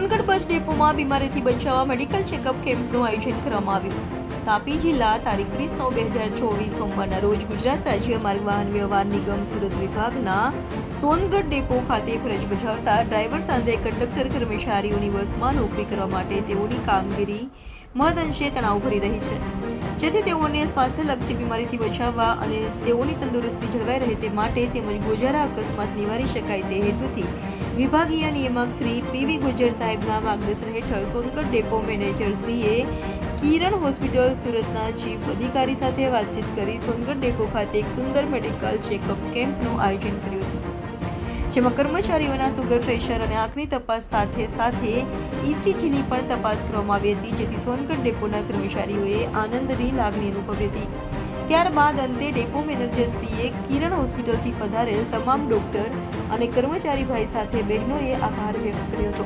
સોનગઢ બસ ડેપોમાં બીમારીથી બચાવવા medical checkup કેમ્પનું આયોજન કરવામાં આવ્યું. તાપી જિલ્લા તારીખ 30/9/2024 સોમવારના રોજ ગુજરાત રાજ્ય માર્ગ વાહન વ્યવહાર નિગમ સુરત વિભાગના સોનગઢ ડેપો ખાતે ફરજ બજાવતા ડ્રાઈવર સાથે કંડક્ટર કર્મચારીઓની બસમાં નોકરી કરવા માટે તેઓની કામગીરી મહદઅંશે તણાવભરી રહી છે, જેથી તેઓને સ્વાસ્થ્યલક્ષી બીમારીથી બચાવવા અને તેઓની તંદુરસ્તી જળવાઈ રહે તે માટે તેમજ ગોજારા અકસ્માત નિવારી શકાય તે હેતુથી વિભાગીય નિયામક શ્રી પીવી ગુજ્જર સાહેબના માર્ગદર્શન હેઠળ સોનગઢ ડેપો મેનેજર શ્રીએ કિરણ હોસ્પિટલ સુરતના ચીફ અધિકારી સાથે વાતચીત કરી સોનગઢ ડેપો ખાતે એક સુંદર મેડિકલ ચેકઅપ કેમ્પનું આયોજન કર્યું હતું, જેમાં કર્મચારીઓના સુગર, પ્રેશર અને આંખની તપાસ સાથે ECGની પણ તપાસ કરવામાં આવી હતી, જેથી સોનગઢ ડેપોના કર્મચારીઓએ આનંદની લાગણી અનુભવી હતી. ત્યારબાદ અંતે ડેપો મેનેજરશ્રીએ કિરણ હોસ્પિટલથી પધારેલ તમામ ડોક્ટર અને કર્મચારી ભાઈ સાથે બહેનોએ આભાર વ્યક્ત કર્યો હતો.